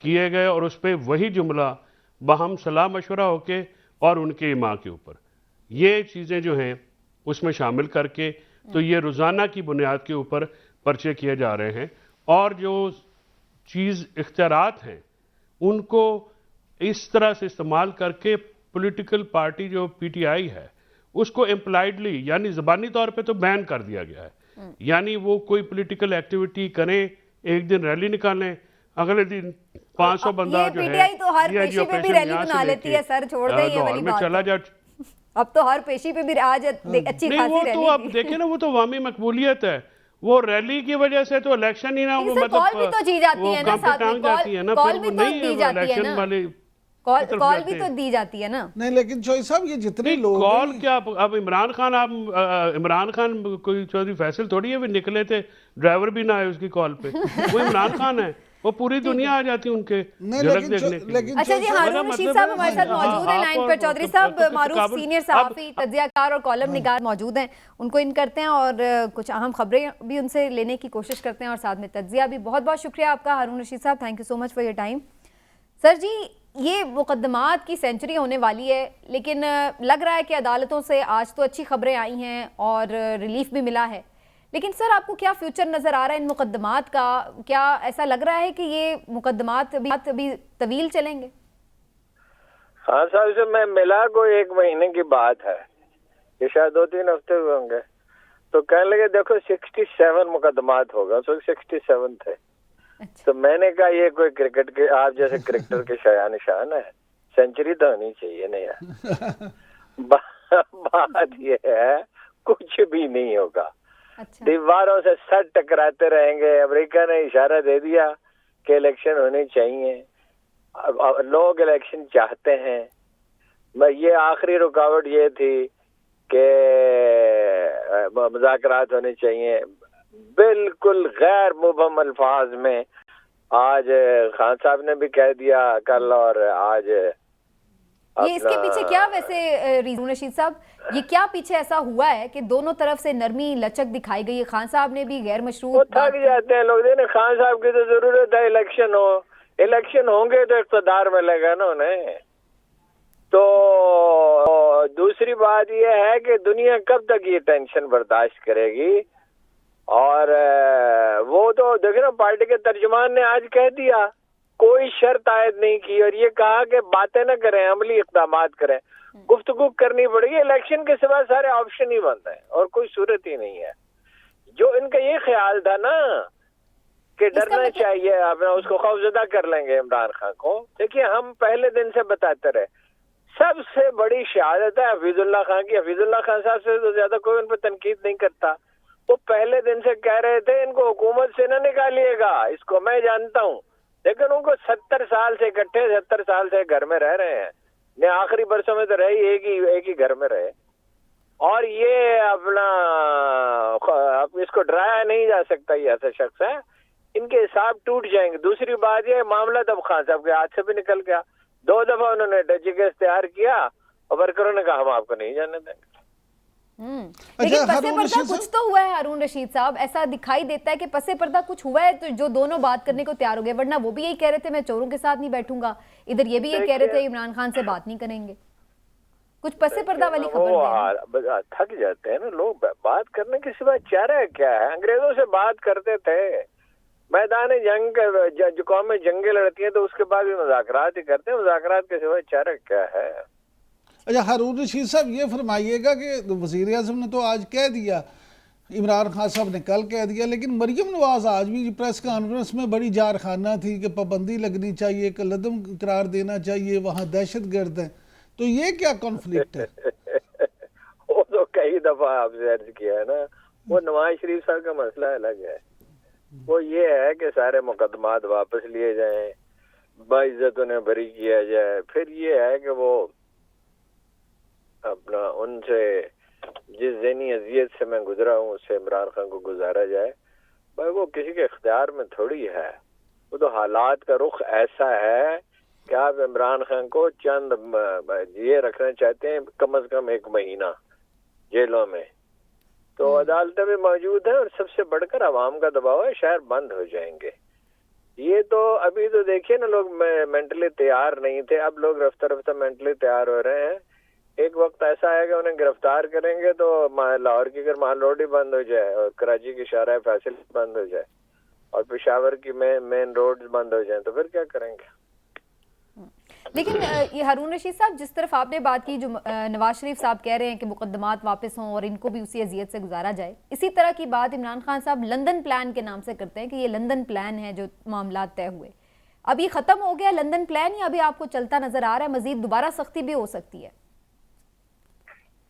किए गए और उस पर वही जुमला बाहम सलाह मशवरा होके और उनके इमाम के ऊपर ये चीज़ें जो हैं उसमें शामिल करके तो ये रोज़ाना की बुनियाद के ऊपर पर्चे किए जा रहे हैं। और जो चीज़ इख्तियारात हैं उनको इस तरह से इस्तेमाल करके पॉलिटिकल पार्टी जो PTI है उसको इम्प्लाइडली यानी ज़बानी तौर पे तो बैन कर दिया गया है। यानी वो कोई पॉलिटिकल एक्टिविटी करें, एक दिन रैली निकालें, अगले दिन 500 बंदा जो है PTI तो हर पेशी पे भी रैली बना लेती है सर, छोड़ दें ये वाली बात। चला जा अब तो हर पेशी पे भी आज अच्छी खासी रैली। तो अब देखें ना, वो तो अवामी मकबूलियत है। वो रैली की वजह से तो इलेक्शन ही ना वो मतलब कॉल भी तो जी जाती है ना, साथ में कॉल भी तो दी जाती है ना, कॉल भी तो दी जाती है ना। नहीं, लेकिन चौधरी साहब ये जितने लोग कॉल क्या, अब इमरान खान, आप इमरान खान कोई चौधरी फैसल थोड़ी है, भी निकले थे, ड्राइवर भी ना आए उसकी कॉल पे, वो इमरान खान है, वो पूरी दुनिया आ जाती है उनके झलक देखने। अच्छा जी, हारून रशीद साहब हमारे साथ मौजूद हैं लाइन पर। चौधरी साहब मारूफ सीनियर सहाफी, तज्जियाकार और कॉलम निगार मौजूद हैं, उनको इन करते हैं और कुछ अहम खबरें भी उनसे लेने की कोशिश करते हैं और साथ में तज्जिया भी। बहुत बहुत शुक्रिया आपका हारून रशीद साहब, thank you so much for your time. Sir ji, ये मुकदमात की सेंचुरी होने वाली है, लेकिन लग रहा है कि अदालतों से आज तो अच्छी खबरें आई हैं और रिलीफ भी मिला है, लेकिन सर आपको क्या फ्यूचर नज़र आ रहा है इन मुकदमात का? क्या ऐसा लग रहा है कि ये मुकदमात अभी तवील चलेंगे? हाँ साहब से मैं मिला, कोई 1 महीने की बात है, ये शायद 2-3 हफ्ते हुए होंगे। तो कहने लगे देखो 67 मुकदमात होगा, तो 67 थे। अच्छा। तो मैंने कहा ये कोई क्रिकेट के आप जैसे क्रिकेटर के शायान शान है, सेंचुरी तो होनी चाहिए ना यार। बात ये है कुछ भी नहीं होगा। अच्छा। दीवारों से सर टकराते रहेंगे। अमेरिका ने इशारा दे दिया कि इलेक्शन होने चाहिए, अब लोग इलेक्शन चाहते हैं। ये आखिरी रुकावट ये थी कि मुज़ाकरात होने चाहिए। बिल्कुल गैर मुबहम अल्फाज में आज खान साहब ने भी कह दिया कल, और आज ये इसके पीछे क्या वैसे रीजन रशीद साहब, ये क्या पीछे ऐसा हुआ है कि दोनों तरफ से नरमी लचक दिखाई गई है? खान साहब ने भी गैर मशरूत थक जाते हैं लोग। देखिए खान साहब की तो जरूरत है इलेक्शन हो, इलेक्शन होंगे तो इक़्तिदार मिलेगा ना उन्हें। तो दूसरी बात यह है कि दुनिया कब तक ये टेंशन बर्दाश्त करेगी। और वो तो देखो ना, पार्टी के तर्जुमान ने आज कह दिया, कोई शर्त आयद नहीं की, और ये कहा कि बातें न करें, अमली इक़दामात करें, गुफ्तगू करनी पड़ेगी। इलेक्शन के सिवा सारे ऑप्शन ही बंद हैं और कोई सूरत ही नहीं है। जो इनका ये ख्याल था ना कि डरना चाहिए, अपना उसको खौफजदा कर लेंगे इमरान खान को। देखिए हम पहले दिन से बताते रहे, सबसे बड़ी शहादत है हफीजुल्लाह खान की। हफीजुल्लाह खान साहब से तो ज्यादा कोई उन पर तनकीद नहीं करता। वो पहले दिन से कह रहे थे इनको हुकूमत से न निकालिएगा, इसको मैं जानता हूँ। लेकिन उनको 70 साल से इकट्ठे 70 साल से घर में रह रहे हैं, ने आखिरी बरसों में तो रहे एक ही घर में रहे, और ये अपना इसको डराया नहीं जा सकता। ये ऐसा शख्स है, इनके हिसाब टूट जाएंगे। दूसरी बात ये मामला तब खान साहब के हाथ से भी निकल गया। 2 दफा उन्होंने डची केस तैयार किया और वर्करों ने कहा हम आपको नहीं जाने देंगे। लेकिन पसे पर्दा कुछ तो हुआ है हारून रशीद साहब, ऐसा दिखाई देता है कि पसे पर्दा कुछ हुआ है तो जो दोनों बात करने को तैयार हो गए। वरना वो भी यही कह रहे थे मैं चोरों के साथ नहीं बैठूंगा, इधर ये भी यही कह रहे थे इमरान खान से बात नहीं करेंगे। कुछ पसे पर्दा वाली खबर। थक जाते हैं ना लोग, बात करने के सिवा चारा क्या है। अंग्रेजों से बात करते थे, मैदान जंग जो कौमें जंगे लड़ती हैं तो उसके बाद भी मुज़ाकरात ही करते हैं। मुज़ाकरात के सिवा चारा क्या है। अच्छा हारून रशीद साहब ये फरमाइएगा कि वज़ीर आज़म ने तो आज कह दिया, इमरान खान साहब ने कल कह दिया, लेकिन मरियम नवाज आज भी प्रेस कॉन्फ्रेंस में बड़ी जारखाना थी कि पाबंदी लगनी चाहिए, कलदम करार देना चाहिए, वहाँ दहशत गर्द है। तो ये क्या कॉन्फ्लिक्ट है? वो तो कई दफा आपसे अर्ज किया है ना, वो नवाज शरीफ साहब का मसला अलग है। वो ये है कि सारे मुकदमात वापस लिए जाएं, बाइज्जत उन्हें बरी किया जाए। फिर ये है कि वो अपना उनसे जिस ज़हनी अजियत से मैं गुजरा हूँ उससे इमरान खान को गुजारा जाए। भाई वो किसी के इख्तियार में थोड़ी है। वो तो हालात का रुख ऐसा है कि आप इमरान खान को चंद ये रखना चाहते हैं कम से कम 1 महीना जेलों में, तो अदालतें भी मौजूद है और सबसे बढ़कर आवाम का दबाव है, शहर बंद हो जाएंगे। ये तो अभी तो देखिए ना, लोग मेंटली तैयार नहीं थे, अब लोग रफ्ता रफ्ता मेंटली तैयार हो रहे हैं। एक वक्त ऐसा आएगा उन्हें गिरफ्तार करेंगे तो लाहौर की अगर मान रोड ही बंद हो जाए और कराची की शाहराह फैसल बंद हो जाए और पेशावर की मेन रोड बंद हो जाए तो फिर क्या करेंगे। लेकिन ये हारून रशीद साहब, जिस तरफ आपने बात की, जो नवाज शरीफ साहब कह रहे हैं कि मुकदमात वापस हों और इनको भी उसी अजियत से गुजारा जाए, इसी तरह की बात इमरान खान साहब लंदन प्लान के नाम से करते हैं कि ये लंदन प्लान है जो मामला तय हुए। अब ये खत्म हो गया लंदन प्लान या अभी आपको चलता नजर आ रहा है? मजीद दोबारा सख्ती भी हो सकती है?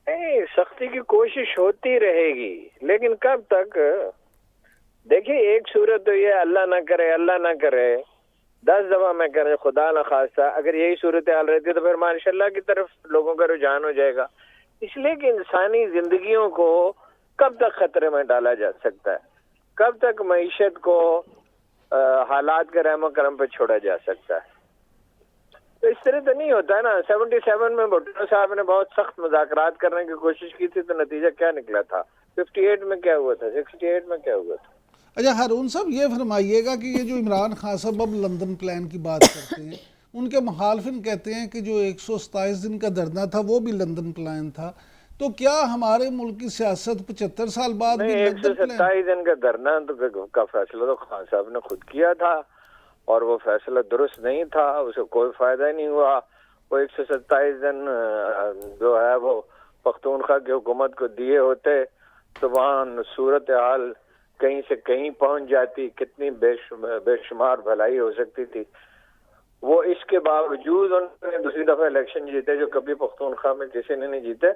नहीं, सख्ती की कोशिश होती रहेगी, लेकिन कब तक? देखिए एक सूरत तो ये अल्लाह ना करे 10 दफा मैं कह रहा खुदा ना खास्ता अगर यही सूरत हाल रहती तो फिर माशाल्लाह की तरफ लोगों का रुझान हो जाएगा। इसलिए कि इंसानी जिंदगियों को कब तक खतरे में डाला जा सकता है, कब तक मईशत को हालात के रहमो करम पर छोड़ा जा सकता है। तो इस तरह तो नहीं होता है ना। 77 में भुट्टो साहब ने बहुत सख्त मुज़ाकरात करने की कोशिश की थी तो नतीजा क्या निकला था? 58 में क्या हुआ था, 68 में क्या हुआ था? अच्छा हारून साहब ये फरमाइएगा कि ये जो इमरान खान साहब अब लंदन प्लान की बात करते हैं, उनके मुखालफिन कहते हैं कि जो 127 दिन का धरना था वो भी लंदन प्लान था। तो क्या हमारे मुल्क की सियासत 75 साल बाद भी लंदन प्लान? 127 दिन का धरना का फैसला तो खान साहब ने खुद किया था और वो फैसला दुरुस्त नहीं था, उसे कोई फायदा नहीं हुआ। वो 127 दिन जो है वो पख्तूनख्वा की हुकूमत को दिए होते तो वहाँ सूरत हाल कहीं से कहीं पहुंच जाती, कितनी बेशुमार भलाई हो सकती थी। वो इसके बावजूद उन्होंने दूसरी दफा इलेक्शन जीते, जो कभी पख्तूनख्वा में किसी ने नहीं जीते।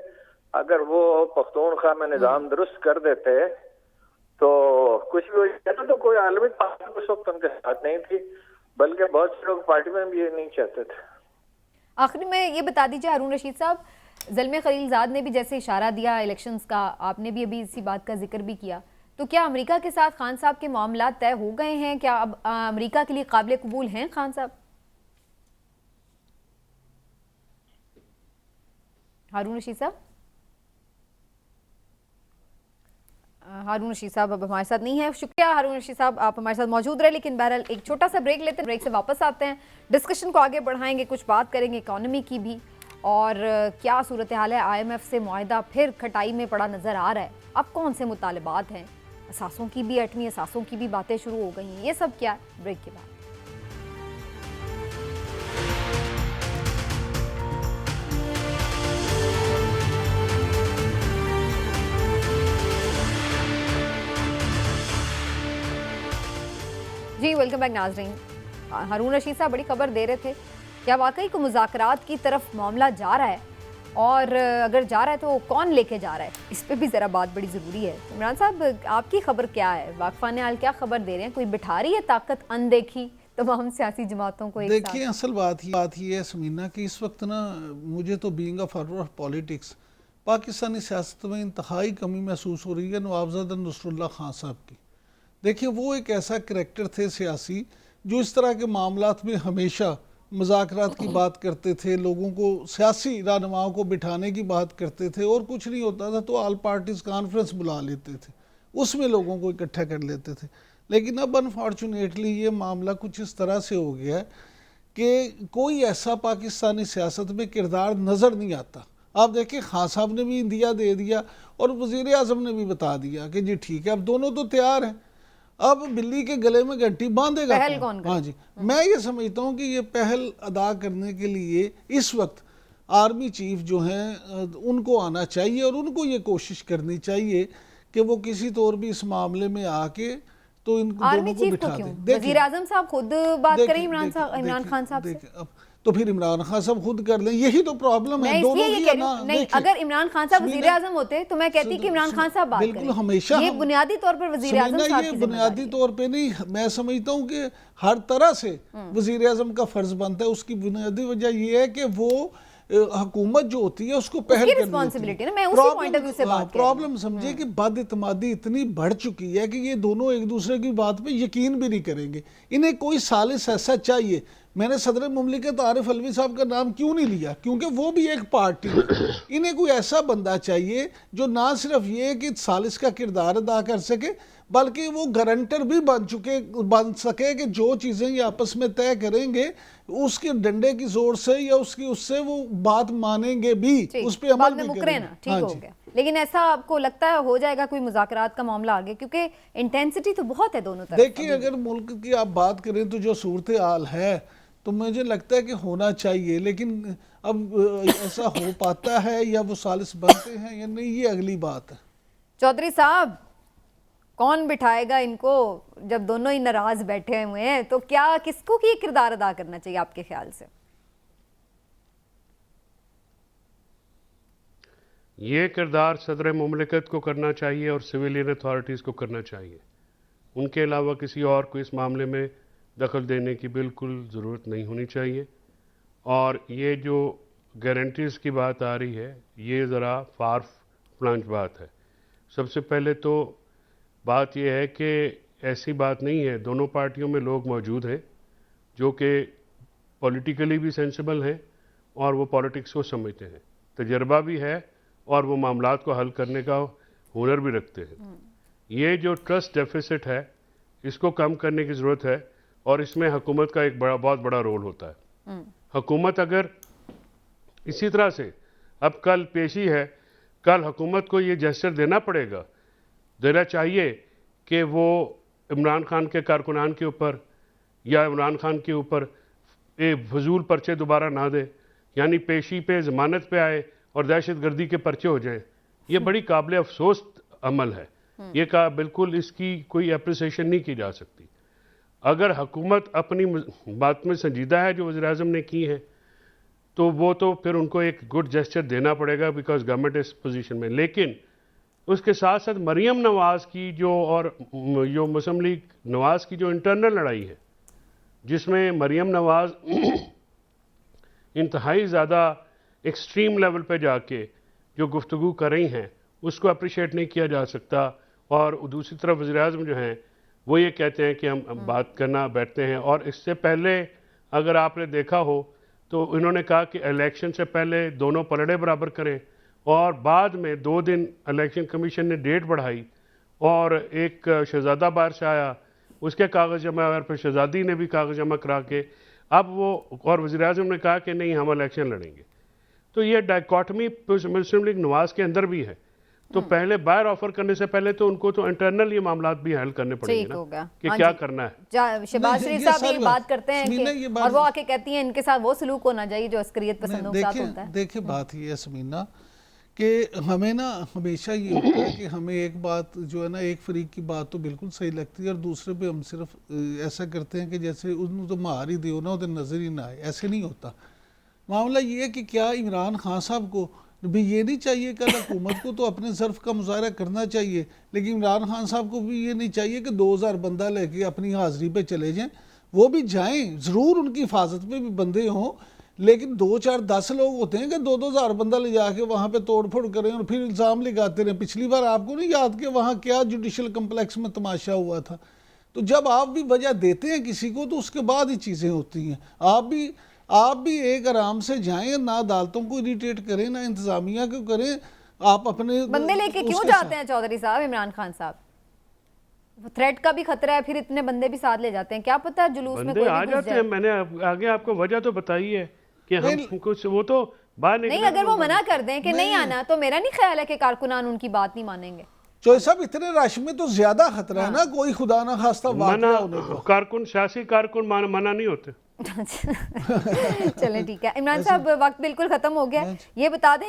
अगर वो पख्तूनख्वा में निजाम दुरुस्त कर देते तो कुछ भी हो जाता, तो कोई आलमी पार्टी उस वक्त उनके साथ नहीं थी, बल्कि बहुत से लोग पार्टी में भी ये नहीं चाहते थे। आखिरी में ये बता दीजिए हारून रशीद साहब, ज़ल्मे खलीलजाद ने भी जैसे इशारा दिया इलेक्शंस का, आपने भी अभी इसी बात का जिक्र भी किया, तो क्या अमेरिका के साथ खान साहब के मामला तय हो गए हैं? क्या अब अमेरिका के लिए काबिल कबूल हैं खान साहब? हारून रशीद साहब, हारून रशीद साहब अब हमारे साथ नहीं है। शुक्रिया हारून रशीद साहब, आप हमारे साथ मौजूद रहे। लेकिन बहरहाल एक छोटा सा ब्रेक लेते हैं, ब्रेक से वापस आते हैं, डिस्कशन को आगे बढ़ाएंगे, कुछ बात करेंगे इकॉनमी की भी, और क्या सूरत हाल है। IMF से मुआहदा फिर खटाई में पड़ा नज़र आ रहा है। अब कौन से मुतालबात हैं, असासों की भी 8वीं असासों की भी बातें शुरू हो गई हैं, ये सब क्या है, ब्रेक के बाद। जी वेलकम बैक नाज़रीन। हारून रशीद साहब बड़ी खबर दे रहे थे, क्या वाकई को मुज़ाकरात की तरफ मामला जा रहा है, और अगर जा रहा है तो कौन लेके जा रहा है, इस पे भी ज़रा बात बड़ी ज़रूरी है। इमरान साहब आपकी खबर क्या है, वाकफान हाल क्या खबर दे रहे हैं, कोई बिठा रही है ताकत अनदेखी तमाम सियासी जमातों को? देखिए असल बात ही है समीना कि इस वक्त ना मुझे तो being a forward of politics Pakistani सियासत में इंतहाई कमी महसूस हो रही है नवाबजादा नसरुल्लाह खान साहब की। देखिए वो एक ऐसा करैक्टर थे सियासी जो इस तरह के मामलात में हमेशा मुज़ाकरात की बात करते थे, लोगों को सियासी रहनुमाओं को बिठाने की बात करते थे, और कुछ नहीं होता था तो ऑल पार्टीज़ कॉन्फ्रेंस बुला लेते थे, उसमें लोगों को इकट्ठा कर लेते थे। लेकिन अब अनफॉर्चुनेटली ये मामला कुछ इस तरह से हो गया है कि कोई ऐसा पाकिस्तानी सियासत में किरदार नज़र नहीं आता। आप देखिए खान साहब ने भी इंदिया दे दिया और वज़ीर आज़म ने भी बता दिया कि जी ठीक है, अब दोनों तो तैयार हैं, अब बिल्ली के गले में घंटी बांधेगा कौन? हाँ जी, मैं ये समझता हूँ कि ये पहल अदा करने के लिए इस वक्त आर्मी चीफ जो हैं उनको आना चाहिए, और उनको ये कोशिश करनी चाहिए कि वो किसी तौर भी इस मामले में आके तो इनको दोनों को बिठा दें। वज़ीर आज़म साहब खुद बात करें इमरान खान साहब से, तो फिर इमरान खान साहब खुद कर लें, यही तो प्रॉब्लम है दोनों की ना। नहीं, अगर इमरान खान साहब वज़ीर आज़म होते तो मैं कहती कि इमरान खान साहब बात बिल्कुल हमेशा ये बुनियादी तौर पर वज़ीर आज़म साहब की बुनियादी तौर पे नहीं, मैं समझता हूँ कि हर तरह से वज़ीर आज़म का फर्ज बनता है। उसकी बुनियादी वजह ये है कि वो हुकूमत जो होती है उसको पहल रिस्पॉन्सिबिलिटी है। मैं उसी पॉइंट ऑफ व्यू से बात कर रही हूं। प्रॉब्लम समझिए कि बदइत्मादी इतनी बढ़ चुकी है कि ये दोनों एक दूसरे की बात पे यकीन भी नहीं करेंगे। इन्हें कोई सालिस ऐसा चाहिए। मैंने सदर मुमलिकत आरिफ अलवी साहब का नाम क्यों नहीं लिया, क्योंकि वो भी एक पार्टी है। इन्हें कोई ऐसा बंदा चाहिए जो ना सिर्फ ये कि सालिस का किरदार अदा कर सके, बल्कि वो गारंटर भी बन सके कि जो चीज़ें ये आपस में तय करेंगे उसके डंडे की जोर से या उससे वो बात मानेंगे भी, उस पर अमल भी करेंगे। ठीक हो गया। लेकिन ऐसा आपको लगता है हो जाएगा कोई मुज़ाकरात का मामला आगे, क्योंकि इंटेंसिटी तो बहुत है दोनों तरफ। देखिए अगर मुल्क की आप बात करें तो जो सूरत हाल है तो मुझे लगता है कि होना चाहिए, लेकिन अब ऐसा हो पाता है या वो सालिस बनते हैं या नहीं, ये अगली बात है। चौधरी साहब कौन बिठाएगा इनको जब दोनों ही नाराज बैठे हुए हैं, तो क्या किसको की किरदार अदा करना चाहिए आपके ख्याल से? ये किरदार सदर मुमलिकत को करना चाहिए और सिविलियन अथॉरिटीज़ को करना चाहिए। उनके अलावा किसी और को इस मामले में दखल देने की बिल्कुल ज़रूरत नहीं होनी चाहिए। और ये जो गारंटीज़ की बात आ रही है ये ज़रा फार फ्लंच बात है। सबसे पहले तो बात यह है कि ऐसी बात नहीं है, दोनों पार्टियों में लोग मौजूद हैं जो कि पॉलिटिकली भी सेंसिबल हैं और वो पॉलिटिक्स को समझते हैं, तजर्बा भी है और वो मामलात को हल करने का हुनर भी रखते हैं। ये जो ट्रस्ट डेफिसिट है इसको कम करने की ज़रूरत है और इसमें हुकूमत का एक बहुत बड़ा रोल होता है। हुकूमत अगर इसी तरह से, अब कल पेशी है, कल हुकूमत को ये जेस्चर देना चाहिए कि वो इमरान खान के कारकुनान के ऊपर या इमरान खान के ऊपर फजूल पर्चे दोबारा ना दे, यानी पेशी पे ज़मानत पे आए और दहशत गर्दी के पर्चे हो जाएं। ये बड़ी काबिल अफसोस अमल है। ये कहा बिल्कुल इसकी कोई अप्रिसिएशन नहीं की जा सकती। अगर हुकूमत अपनी बात में संजीदा है जो वज़ीर-ए-आज़म ने की है तो वो तो फिर उनको एक गुड जेस्चर देना पड़ेगा बिकॉज गवर्नमेंट इस पोजीशन में। लेकिन उसके साथ साथ मरियम नवाज़ की जो मुस्लिम लीग नवाज़ की जो इंटरनल लड़ाई है जिसमें मरियम नवाज़ इंतहाई ज़्यादा एक्सट्रीम लेवल पे जाके जो गुफ्तगू कर रही हैं उसको अप्रिशिएट नहीं किया जा सकता। और दूसरी तरफ वज़ीर-ए-आज़म जो हैं वो ये कहते हैं कि हम बात करना बैठते हैं। और इससे पहले अगर आपने देखा हो तो इन्होंने कहा कि इलेक्शन से पहले दोनों पलड़े बराबर करें और बाद में 2 दिन इलेक्शन कमीशन ने डेट बढ़ाई और एक शहजादा बाहर से आया उसके कागज़ जमा और फिर शहजादी ने भी कागज़ जमा करा के अब वो और वज़ीर-ए-आज़म ने कहा कि नहीं हम इलेक्शन लड़ेंगे। तो ये डायकॉटमी मुस्लिम लीग नवाज़ के अंदर भी है। तो पहले बाहर ऑफर करने से पहले तो उनको तो इंटरनल ये मामला भी हल करने पड़ेंगे ना कि क्या करना है। शहबाज शरीफ साहब ये बात करते हैं कि और वो आके कहती हैं इनके साथ वो सलूक होना चाहिए जो अस्करियत पसंदों के साथ होता है। देखिए बात ये है समीना कि हमें ना हमेशा ये होता है कि हमें एक बात जो है ना एक फरीक की बात तो बिल्कुल सही लगती है और दूसरे पे हम सिर्फ ऐसा करते हैं कि जैसे उसने तो मार ही दियो ना उधर नजर ही ना आए। ऐसे नहीं होता। मामला ये है कि क्या इमरान खान साहब को भी ये नहीं चाहिए कि हुकूमत को तो अपने ज़र्फ का मुजाहरा करना चाहिए लेकिन इमरान खान साहब को भी ये नहीं चाहिए कि 2000 बंदा लेके अपनी हाज़िरी पे चले जाएं। वो भी जाएं, ज़रूर उनकी हिफाजत में भी बंदे हों लेकिन 2 4 10 लोग होते हैं कि 2-2 हज़ार बंदा ले जाके वहाँ पे तोड़ फोड़ करें और फिर इल्ज़ाम लगाते रहें। पिछली बार आपको नहीं याद कि वहाँ क्या जुडिशल कम्प्लेक्स में तमाशा हुआ था। तो जब आप भी वजह देते हैं किसी को तो उसके बाद ही चीज़ें होती हैं। आप भी एक आराम से जाएं, ना अदालतों को इरिटेट करें ना इंतजामिया को करें। आप अपने बंदे लेके क्यों जाते हैं चौधरी साहब? इमरान खान साहब थ्रेट का भी खतरा है फिर इतने बंदे भी साथ ले जाते हैं। क्या पता जुलूस में कोई आ जाते हैं। मैंने आगे आपको वजह तो बताई है कि हम कुछ वो तो बाहर नहीं अगर वो मना कर दें कि नहीं आना तो मेरा नहीं ख्याल है कि कारकुनान उनकी बात नहीं मानेंगे। चौधरी साहब इतने रश में तो ज्यादा खतरा है ना कोई खुदा ना खास्ता मना कारकुन सियासी कारकुन मना नहीं होते। चलें ठीक है इमरान साहब वक्त बिल्कुल खत्म हो गया। ये बता दें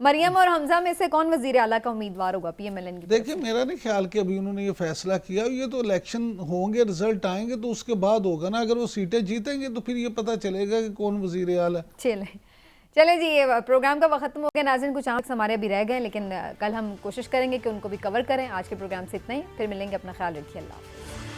मरियम और हमजा में से कौन वजीर आला का उम्मीदवार होगा PMLN की? देखिए मेरा नहीं ख्याल कि अभी उन्होंने ये फैसला किया। ये तो इलेक्शन होंगे रिजल्ट आएंगे तो उसके बाद होगा ना। अगर वो सीटें जीतेंगे तो फिर ये पता चलेगा कि कौन वजीर आला। चले जी ये प्रोग्राम का वक्त खत्म हो गया। नाज़रीन कुछ आंख हमारे अभी रह गए लेकिन कल हम कोशिश करेंगे कि उनको भी कवर करें। आज के प्रोग्राम से इतना ही, फिर मिलेंगे। अपना ख्याल रखिए। अल्लाह।